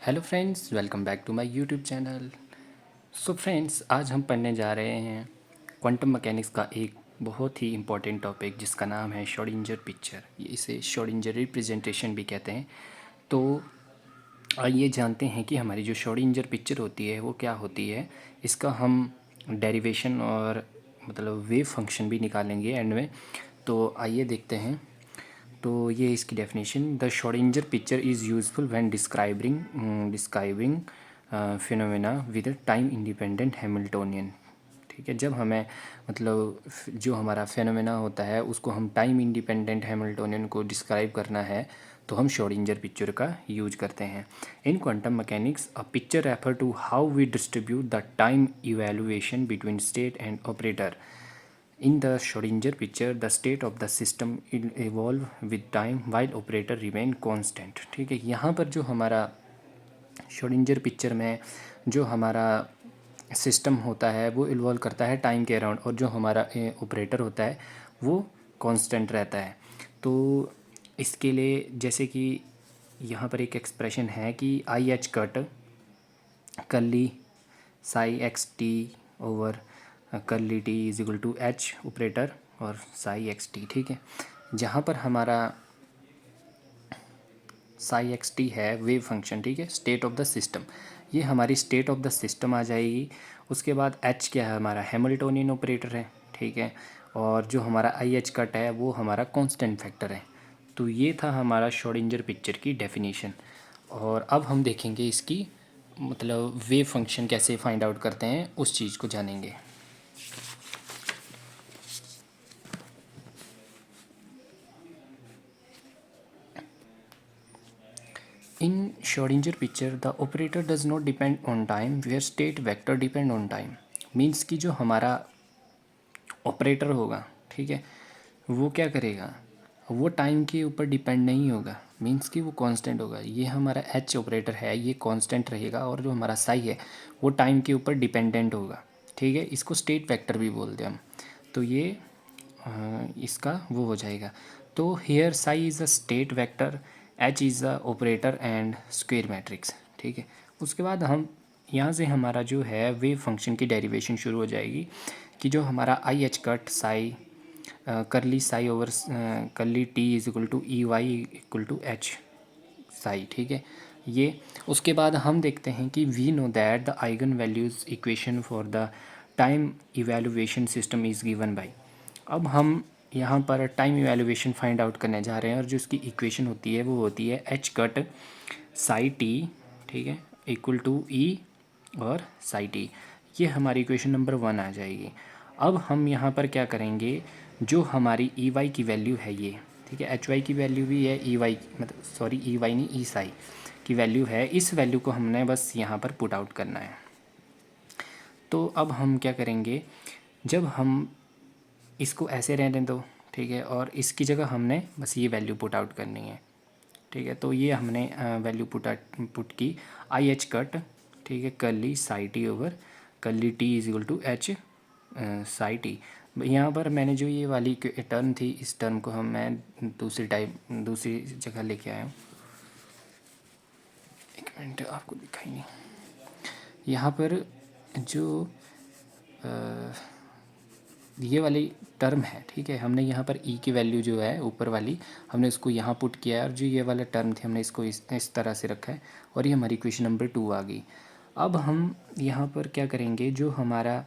Hello friends, welcome back to my YouTube channel. So friends, आज हम पढ़ने जा रहे हैं क्वांटम मैकेनिक्स का एक बहुत ही इम्पोर्टेंट टॉपिक जिसका नाम है श्रोडिंगर पिक्चर। इसे श्रोडिंगर रिप्रेजेंटेशन भी कहते हैं। तो आइए जानते हैं कि हमारी जो श्रोडिंगर पिक्चर होती है वो क्या होती है। इसका हम डेरिवेशन और मतलब वेव फंक्शन भी निकालेंगे एंड में। तो आइए देखते हैं। तो ये इसकी definition: the Schrodinger picture is useful when describing phenomena with time independent Hamiltonian. ठीक है, जब हमें मतलब जो हमारा फिनोमेना होता है उसको हम टाइम इंडिपेंडेंट हैमिल्टोनियन को डिस्क्राइब करना है तो हम श्रोडिंगर पिक्चर का यूज करते हैं। In quantum mechanics a picture refer to how we distribute the time evaluation between state and operator. In the Schrodinger picture, the state of the system evolve with time while operator remain constant। ठीक है, यहाँ पर जो हमारा Schrodinger picture में जो हमारा system होता है वो इन्वॉल्व करता है टाइम के अराउंड, और जो हमारा ऑपरेटर होता है वो कांस्टेंट रहता है। तो इसके लिए जैसे कि यहाँ पर एक एक्सप्रेशन है कि I H cut curly psi X T over curly T is equal to H operator और साई एक्स टी। ठीक है, जहाँ पर हमारा साई एक्स टी है वेव फंक्शन। ठीक है, स्टेट ऑफ द सिस्टम, ये हमारी स्टेट ऑफ द सिस्टम आ जाएगी। उसके बाद एच क्या है, हमारा हैमिल्टोनियन ऑपरेटर है। ठीक है, और जो हमारा आई एच कट है वो हमारा कांस्टेंट फैक्टर है। तो ये था हमारा श्रोडिंगर पिक्चर की डेफिनेशन। और अब हम देखेंगे इसकी मतलब वेव फंक्शन कैसे फाइंड आउट करते हैं उस चीज़ को जानेंगे। In Schrodinger picture, the operator does not depend on time, where state vector depend on time। Means कि जो हमारा ऑपरेटर होगा, ठीक है, वो क्या करेगा, वो टाइम के ऊपर डिपेंड नहीं होगा। मीन्स कि वो कांस्टेंट होगा। ये हमारा एच ऑपरेटर है, ये कांस्टेंट रहेगा, और जो हमारा साई है वो टाइम के ऊपर डिपेंडेंट होगा। ठीक है, इसको स्टेट वेक्टर भी बोलते हैं हम। तो ये इसका वो हो जाएगा। तो here psi is a state vector, H is a operator and square matrix. ठीक है, उसके बाद हम यहाँ से हमारा जो है वेव फंक्शन की डेरिवेशन शुरू हो जाएगी कि जो हमारा आई H cut psi curly psi over curly T is equal to E Y equal to H psi. ठीक है, ये उसके बाद हम देखते हैं कि we know that the eigenvalues equation for the time evaluation system is given by. अब हम यहाँ पर टाइम इवैल्यूएशन फाइंड आउट करने जा रहे हैं, और जो इसकी इक्वेशन होती है वो होती है एच कट साई टी। ठीक है, इक्वल टू ई और साई टी। ये हमारी इक्वेशन नंबर 1 आ जाएगी। अब हम यहाँ पर क्या करेंगे, जो हमारी ई वाई की वैल्यू है ये, ठीक है, एच वाई की वैल्यू भी है, ई वाई मतलब सॉरी ई वाई नहीं ई साई की वैल्यू है, इस वैल्यू को हमने बस यहाँ पर पुट आउट करना है। तो अब हम क्या करेंगे, जब हम इसको ऐसे रहने दो, ठीक है, और इसकी जगह हमने बस ये वैल्यू पुट आउट करनी है। ठीक है, तो ये हमने वैल्यू पुट की आई एच कट, ठीक है, curly psi T over curly T is equal to H psi T. यहाँ पर मैंने जो ये वाली टर्म थी, इस टर्म को मैं दूसरी जगह लेके आया हूँ। एक मिनट, आपको दिखाई नहीं, यहाँ पर जो ये वाली टर्म है, ठीक है, हमने यहाँ पर ई की वैल्यू जो है ऊपर वाली हमने उसको यहाँ पुट किया है, और जो ये वाला टर्म थी हमने इसको इस तरह से रखा है, और ये हमारी इक्वेशन नंबर 2 आ गई। अब हम यहाँ पर क्या करेंगे, जो हमारा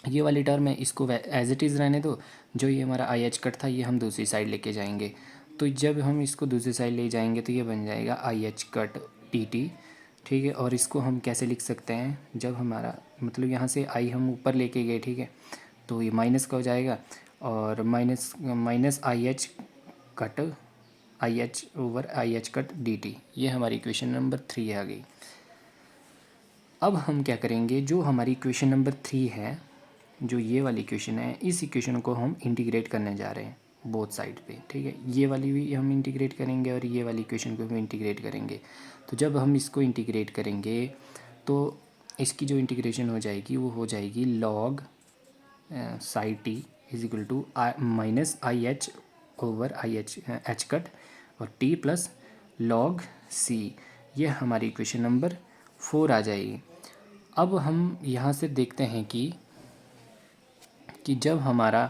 ये वाली टर्म है इसको एज इट इज़ रहने दो, जो ये हमारा आई एच कट था ये हम दूसरी साइड लेके जाएंगे। तो जब हम इसको दूसरी साइड ले जाएंगे तो ये बन जाएगा आई एच कट टी टी। ठीक है, और इसको हम कैसे लिख सकते हैं, जब हमारा मतलब यहाँ से आई हम ऊपर लेके गए, ठीक है, तो ये माइनस का हो जाएगा, और minus minus I H cut I H over I H cut D T. ये हमारी इक्वेशन नंबर 3 आ गई। अब हम क्या करेंगे, जो हमारी इक्वेशन नंबर 3 है, जो ये वाली इक्वेशन है, इस इक्वेशन को हम इंटीग्रेट करने जा रहे हैं बोथ साइड पे। ठीक है, ये वाली भी हम इंटीग्रेट करेंगे और ये वाली इक्वेशन को भी इंटीग्रेट करेंगे। तो जब हम इसको इंटीग्रेट करेंगे तो इसकी जो इंटीग्रेशन हो जाएगी वो हो जाएगी log psi T is equal to minus I H over I H H cut और टी प्लस लॉग सी ये हमारी इक्वेशन नंबर 4 आ जाएगी। अब हम यहाँ से देखते हैं कि जब हमारा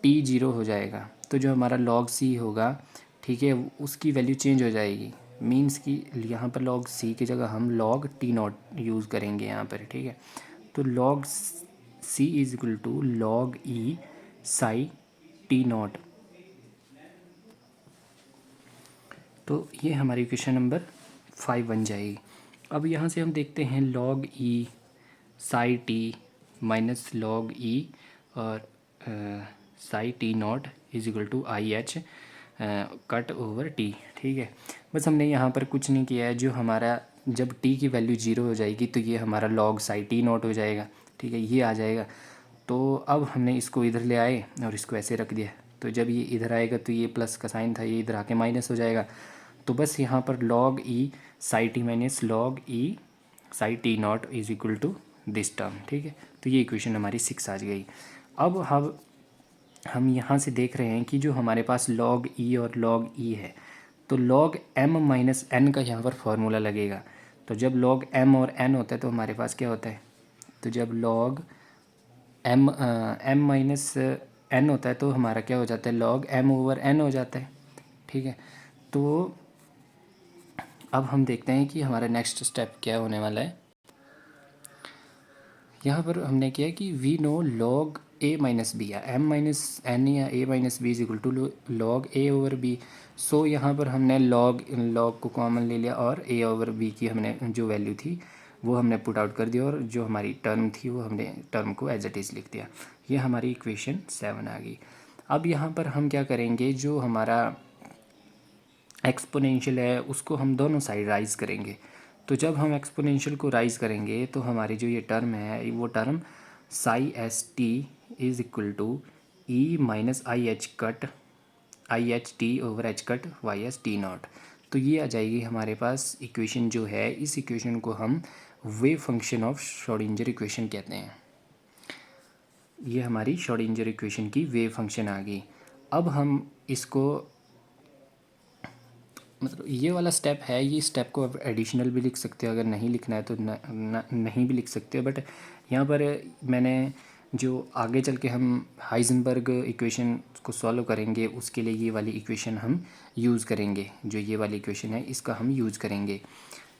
टी ज़ीरो हो जाएगा तो जो हमारा लॉग सी होगा, ठीक है, उसकी वैल्यू चेंज हो जाएगी। मीन्स कि यहाँ पर लॉग सी की जगह हम लॉग टी नॉट यूज़ करेंगे यहाँ पर, ठीक है। तो log C is equal to log E psi T naught. तो ये हमारी इक्वेशन नंबर 5 बन जाएगी। अब यहाँ से हम देखते हैं log E psi T minus log E और psi T naught is equal to I H cut over T, ठीक है। बस हमने यहाँ पर कुछ नहीं किया है। जो हमारा जब टी की वैल्यू ज़ीरो हो जाएगी तो ये हमारा लॉग साई टी नॉट हो जाएगा, ठीक है, ये आ जाएगा। तो अब हमने इसको इधर ले आए और इसको ऐसे रख दिया। तो जब ये इधर आएगा तो ये प्लस का साइन था, ये इधर आके माइनस हो जाएगा। तो बस यहाँ पर log E psi T minus log E psi T naught is equal to this term, ठीक है। तो ये इक्वेशन हमारी 6 आ गई। अब हम यहाँ से देख रहे हैं कि जो हमारे पास log ई और log ई है, तो log m माइनस n का यहाँ पर फॉर्मूला लगेगा। तो जब log m और n होता है तो हमारे पास क्या होता है, तो जब log m माइनस n होता है तो हमारा क्या हो जाता है, log m ओवर n हो जाता है, ठीक है। तो अब हम देखते हैं कि हमारा नेक्स्ट स्टेप क्या होने वाला है। यहाँ पर हमने किया कि we know log a minus B या m माइनस एन या a minus B is equal to log a over B. So यहाँ पर हमने log को कॉमन ले लिया और a ओवर b की हमने जो वैल्यू थी वो हमने पुट आउट कर दिया और जो हमारी टर्म थी वो हमने टर्म को एज इट इज़ लिख दिया। ये हमारी इक्वेशन 7 आ गई। अब यहाँ पर हम क्या करेंगे, जो हमारा एक्सपोनेंशियल है उसको हम दोनों साइड राइज करेंगे। तो जब हम एक्सपोनेंशियल को राइज करेंगे तो हमारी जो ये टर्म है वो term psi S T is equal to E minus I H T over H cut Y S T naught. तो ये आ जाएगी हमारे पास इक्वेशन जो है। इस इक्वेशन को हम wave function of Schrodinger equation कहते हैं। ये हमारी श्रोडिंगर इक्वेशन की वेव फंक्शन आ गई। अब हम इसको मतलब ये वाला स्टेप है, ये स्टेप को अब एडिशनल भी लिख सकते हो, अगर नहीं लिखना है तो नहीं भी लिख सकते हो। बट यहाँ पर मैंने जो आगे चल के हम हाइजेनबर्ग इक्वेशन को सॉल्व करेंगे उसके लिए ये वाली इक्वेशन हम यूज़ करेंगे। जो ये वाली इक्वेशन है इसका हम यूज़ करेंगे,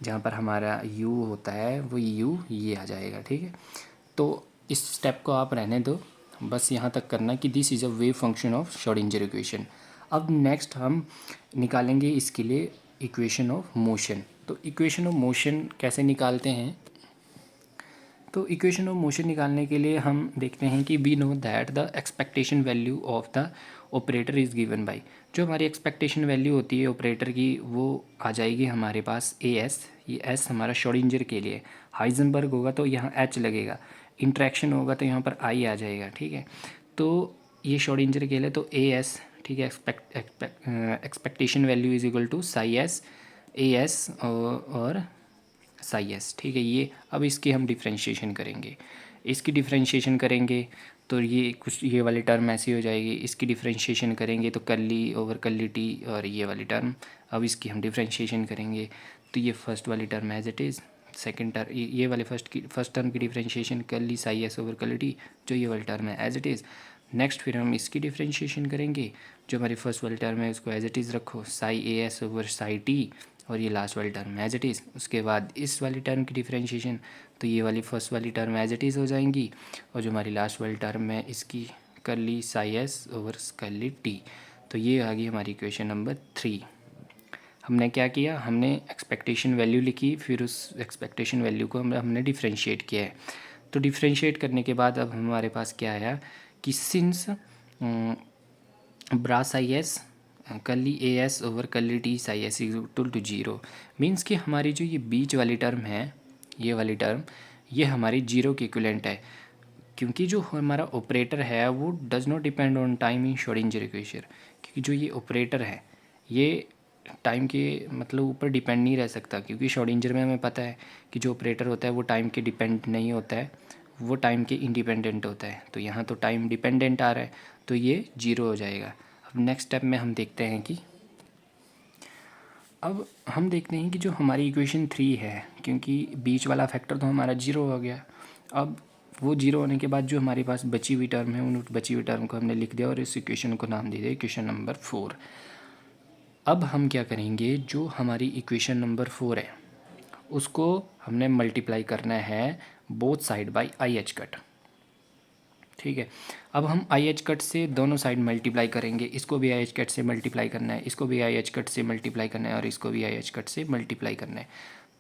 जहाँ पर हमारा u होता है वो u ये आ जाएगा, ठीक है। तो इस स्टेप को आप रहने दो, बस यहाँ तक करना कि this is a wave function of Schrodinger equation. अब नेक्स्ट हम निकालेंगे इसके लिए इक्वेशन ऑफ मोशन। तो इक्वेशन ऑफ मोशन कैसे निकालते हैं, तो इक्वेशन ऑफ मोशन निकालने के लिए हम देखते हैं कि we know that the expectation value of the operator is given by. जो हमारी एक्सपेक्टेशन वैल्यू होती है ऑपरेटर की वो आ जाएगी हमारे पास ए एस। ये एस हमारा श्रोडिंगर के लिए, हाइजेनबर्ग होगा तो यहाँ एच लगेगा, इंट्रैक्शन होगा तो यहाँ पर आई आ जाएगा, ठीक है। तो ये श्रोडिंगर के लिए तो ए एस, ठीक है, expectation value is equal to psi S A S और साई एस, ठीक है। ये अब इसकी हम डिफ्रेंशिएशन करेंगे, इसकी डिफ्रेंशिएशन करेंगे तो ये कुछ ये वाली टर्म ऐसी हो जाएगी। इसकी डिफ्रेंशिएशन करेंगे तो कर्ली ओवर कर्ली टी और ये वाली टर्म, अब इसकी हम डिफ्रेंशिएशन करेंगे तो ये फर्स्ट वाली term as it is, second term ये वाले फर्स्ट टर्म की differentiation curly psi S over curly T, जो ये वाली टर्म है एज इट इज़। नेक्स्ट फिर हम इसकी डिफ्रेंशिएशन करेंगे, जो हमारी फर्स्ट वाली टर्म है उसको एज इट इज़ रखो, साई ए एस ओवर साई टी और ये लास्ट वाली टर्म एज इट इज़। उसके बाद इस वाली टर्म की डिफ्रेंशिएशन, तो ये वाली फर्स्ट वाली टर्म एज इट इज़ हो जाएंगी और जो हमारी लास्ट वाली टर्म है इसकी curly psi S over curly T. तो ये आ गई हमारी इक्वेशन नंबर 3। हमने क्या किया, हमने एक्सपेक्टेशन वैल्यू लिखी, फिर उस एक्सपेक्टेशन वैल्यू को हमने डिफ्रेंशिएट किया है। तो डिफ्रेंशिएट करने के बाद अब हमारे पास क्या आया कि since bra psi S curly A S over curly T psi S equal to 0, means कि हमारी जो ये बीच वाली टर्म है, ये वाली टर्म ये हमारी 0 के इक्विवेलेंट है, क्योंकि जो हमारा ऑपरेटर है वो does not depend on time in Schrodinger equation. क्योंकि जो ये ऑपरेटर है ये टाइम के मतलब ऊपर डिपेंड नहीं रह सकता, क्योंकि श्रोडिंगर में हमें पता है कि जो ऑपरेटर होता है वो टाइम के डिपेंड नहीं होता है, वो टाइम के इंडिपेंडेंट होता है। तो यहाँ तो टाइम डिपेंडेंट आ रहा है तो ये 0 हो जाएगा। अब नेक्स्ट स्टेप में हम देखते हैं कि अब हम देखते हैं कि जो हमारी इक्वेशन 3 है, क्योंकि बीच वाला फैक्टर तो हमारा 0 हो गया। अब वो 0 होने के बाद जो हमारे पास बची हुई टर्म है, उन बची हुई टर्म को हमने लिख दिया और इस इक्वेशन को नाम दे दिया इक्वेशन नंबर 4। अब हम क्या करेंगे, जो हमारी इक्वेशन नंबर 4 है उसको हमने मल्टीप्लाई करना है both side by I H cut. ठीक है, अब हम आई एच कट से दोनों साइड मल्टीप्लाई करेंगे, इसको भी आई एच कट से मल्टीप्लाई करना है, इसको भी आई एच कट से मल्टीप्लाई करना है और इसको भी आई एच कट से मल्टीप्लाई करना है।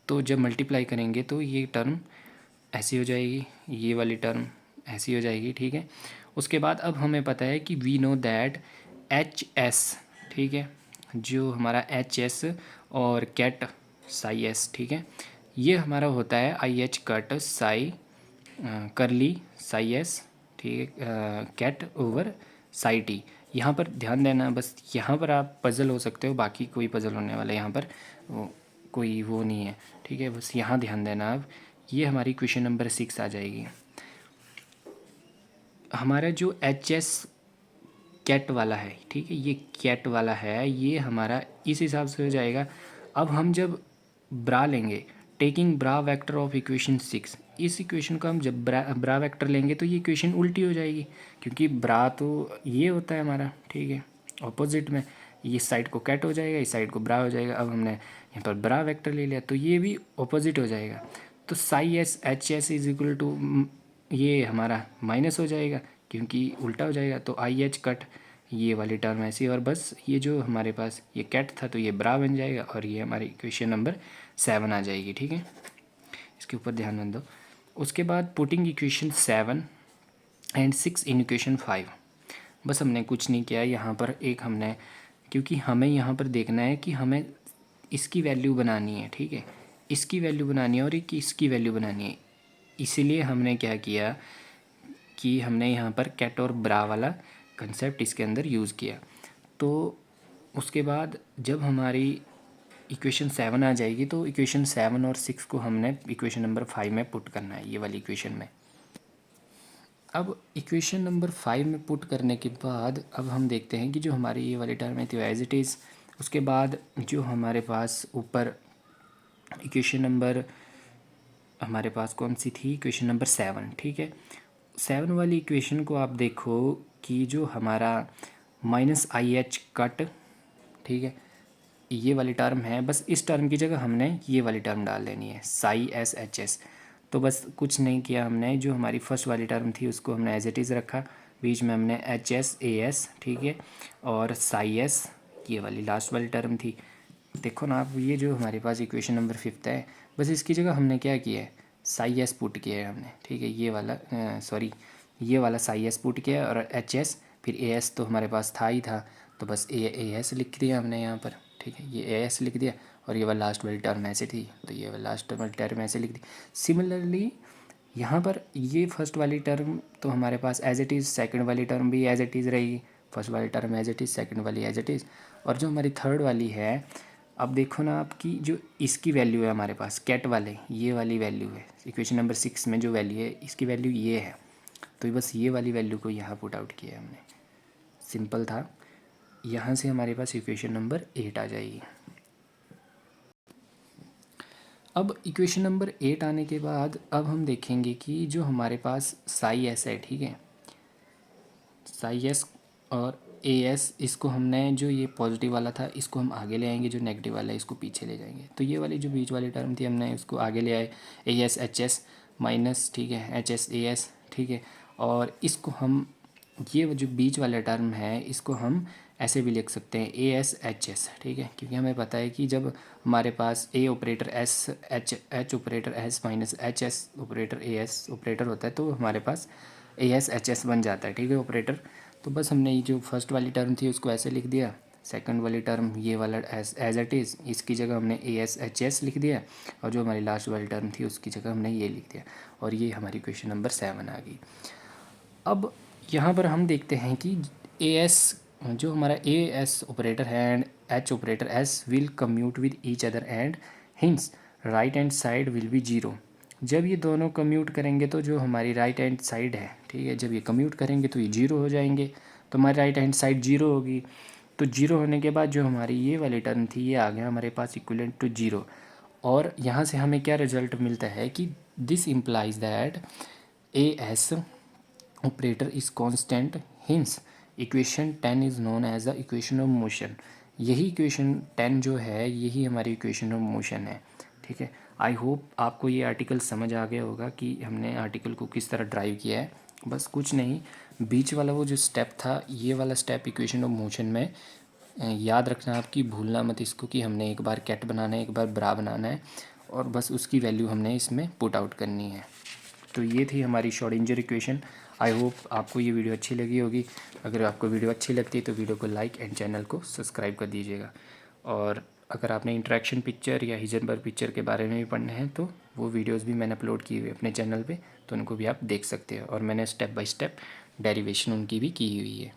तो जब मल्टीप्लाई करेंगे तो ये टर्म ऐसी हो जाएगी, ये वाली टर्म ऐसी हो जाएगी। ठीक है, उसके बाद अब हमें पता है कि we know that H S, ठीक है, जो हमारा एच एस और कैट साई एस, ठीक है, ये हमारा होता है आई H cut psi curly Sai S, ठीक है, कैट ओवर साई टी। यहाँ पर ध्यान देना, बस यहाँ पर आप पज़ल हो सकते हो, बाकी कोई पज़ल होने वाला यहाँ पर कोई वो नहीं है। ठीक है, बस यहाँ ध्यान देना आप। ये हमारी क्वेश्चन नंबर 6 आ जाएगी। हमारा जो एच एस कैट वाला है, ठीक है, ये कैट वाला है, ये हमारा इस हिसाब से हो जाएगा। अब हम जब ब्रा लेंगे, taking bra vector of equation 6, इस इक्वेशन को हम जब ब्रा वेक्टर लेंगे तो ये इक्वेशन उल्टी हो जाएगी, क्योंकि ब्रा तो ये होता है हमारा, ठीक है, ऑपोजिट में। इस साइड को कैट हो जाएगा, इस साइड को ब्रा हो जाएगा। अब हमने यहाँ पर ब्रा वेक्टर ले लिया तो ये भी ऑपोजिट हो जाएगा। तो psi S H S is equal to, ये हमारा माइनस हो जाएगा क्योंकि उल्टा हो जाएगा। तो आई एच कट ये वाली टर्म ऐसी, और बस ये जो हमारे पास ये कैट था तो ये ब्रा बन जाएगा और ये हमारी इक्वेशन नंबर 7 आ जाएगी। ठीक है, इसके ऊपर ध्यान रख दो। उसके बाद putting equation 7 and 6 in equation 5, बस हमने कुछ नहीं किया यहाँ पर। एक हमने, क्योंकि हमें यहाँ पर देखना है कि हमें इसकी वैल्यू बनानी है, ठीक है, इसकी वैल्यू बनानी है और एक इसकी वैल्यू बनानी है। इसीलिए हमने क्या किया कि हमने यहाँ पर कैट और ब्रा वाला कंसेप्ट इसके अंदर यूज़ किया। तो उसके बाद जब हमारी इक्वेशन 7 आ जाएगी तो इक्वेशन 7 और 6 को हमने इक्वेशन नंबर 5 में पुट करना है, ये वाली इक्वेशन में। अब इक्वेशन नंबर 5 में पुट करने के बाद अब हम देखते हैं कि जो हमारी ये वाली टर्म है तो एज इट इज़। उसके बाद जो हमारे पास ऊपर इक्वेशन नंबर हमारे पास कौन सी थी, इक्वेशन नंबर 7, ठीक है। 7 वाली इक्वेशन को आप देखो कि जो हमारा माइनस आई एच कट, ठीक है, ये वाली टर्म है, बस इस टर्म की जगह हमने ये वाली टर्म डाल देनी है साई एस एच एस। तो बस कुछ नहीं किया हमने, जो हमारी फर्स्ट वाली टर्म थी उसको हमने एज इट इज़ रखा, बीच में हमने एच एस ए एस, ठीक है, और साई एस ये वाली लास्ट वाली टर्म थी। देखो ना आप, ये जो हमारे पास इक्वेशन नंबर 5 है, बस इसकी जगह हमने क्या किया है, साई एस पुट किया है हमने, ठीक है, ये वाला सॉरी ये वाला साई एस पुट किया और एच एस, फिर ए एस तो हमारे पास था ही था, तो बस ए एस लिख दिया हमने यहाँ पर, ठीक है, ये ए एस लिख दिया और ये वाला लास्ट वाली टर्म ऐसे थी तो ये वाला लास्ट वाली टर्म ऐसे लिख दी। सिमिलरली यहाँ पर ये फर्स्ट वाली टर्म तो हमारे पास एज इट इज़, सेकंड वाली टर्म भी एज इट इज़ रहेगी, फर्स्ट वाली term as it is, second वाली एज इट इज़, और जो हमारी थर्ड वाली है, अब देखो ना आपकी जो इसकी वैल्यू है हमारे पास कैट वाले, ये वाली वैल्यू है इक्वेशन नंबर 6 में जो वैल्यू है, इसकी वैल्यू ये है, तो बस ये वाली वैल्यू को यहाँ पुट आउट किया है हमने, सिंपल था। यहाँ से हमारे पास इक्वेशन नंबर 8 आ जाएगी। अब इक्वेशन नंबर 8 आने के बाद अब हम देखेंगे कि जो हमारे पास साई एस है, ठीक है, साई एस और ए एस, इसको हमने जो ये पॉजिटिव वाला था इसको हम आगे ले आएंगे, जो नेगेटिव वाला है इसको पीछे ले जाएंगे। तो ये वाली जो बीच वाली टर्म थी हमने इसको आगे ले आए, ए एस एच एस माइनस, ठीक है, एच एस ए एस, ठीक है, और इसको हम ये जो बीच वाला टर्म है इसको हम ऐसे भी लिख सकते हैं ए एस एच एस, ठीक है, क्योंकि हमें पता है कि जब हमारे पास A operator S H operator S minus H S operator A S operator होता है तो हमारे पास ए एस एच एस बन जाता है, ठीक है, ऑपरेटर। तो बस हमने ये जो फर्स्ट वाली टर्म थी उसको ऐसे लिख दिया, सेकंड वाली टर्म ये वाला एज इट इज़, इसकी जगह हमने ए एस एच एस लिख दिया, और जो हमारी लास्ट वाली टर्म थी उसकी जगह हमने ये लिख दिया, और ये हमारी क्वेश्चन नंबर 7 आ गई। अब यहाँ पर हम देखते हैं कि ए एस, जो हमारा ए एस ऑपरेटर है and H operator S will commute with each other and hints right hand side will be zero. जब ये दोनों कम्यूट करेंगे तो जो हमारी राइट हैंड साइड है, ठीक है, जब ये कम्यूट करेंगे तो ये जीरो हो जाएंगे, तो हमारी राइट हैंड साइड जीरो होगी। तो जीरो होने के बाद जो हमारी ये वाली टर्म थी ये आ गया हमारे पास इक्विवेलेंट टू जीरो। और यहाँ से हमें क्या रिजल्ट मिलता है कि this implies that A S operator is constant, hence equation 10 is known as the equation of motion. यही इक्वेशन 10 जो है यही हमारी इक्वेशन ऑफ मोशन है। ठीक है, आई होप आपको ये आर्टिकल समझ आ गया होगा कि हमने आर्टिकल को किस तरह ड्राइव किया है। बस कुछ नहीं, बीच वाला वो जो स्टेप था ये वाला स्टेप इक्वेशन ऑफ मोशन में याद रखना आपकी, भूलना मत इसको कि हमने एक बार कैट बनाना है एक बार ब्रा बनाना है और बस उसकी वैल्यू हमने इसमें पुट आउट करनी है। तो ये थी हमारी श्रोडिंगर इक्वेशन। आई होप आपको ये वीडियो अच्छी लगी होगी। अगर आपको वीडियो अच्छी लगती है तो वीडियो को लाइक एंड चैनल को सब्सक्राइब कर दीजिएगा। और अगर आपने इंटरेक्शन पिक्चर या हिजनबर्ग पिक्चर के बारे में भी पढ़ने हैं तो वो वीडियोस भी मैंने अपलोड किए हुए अपने चैनल पे, तो उनको भी आप देख सकते हैं। और मैंने स्टेप बाय स्टेप डेरिवेशन उनकी भी की हुई है।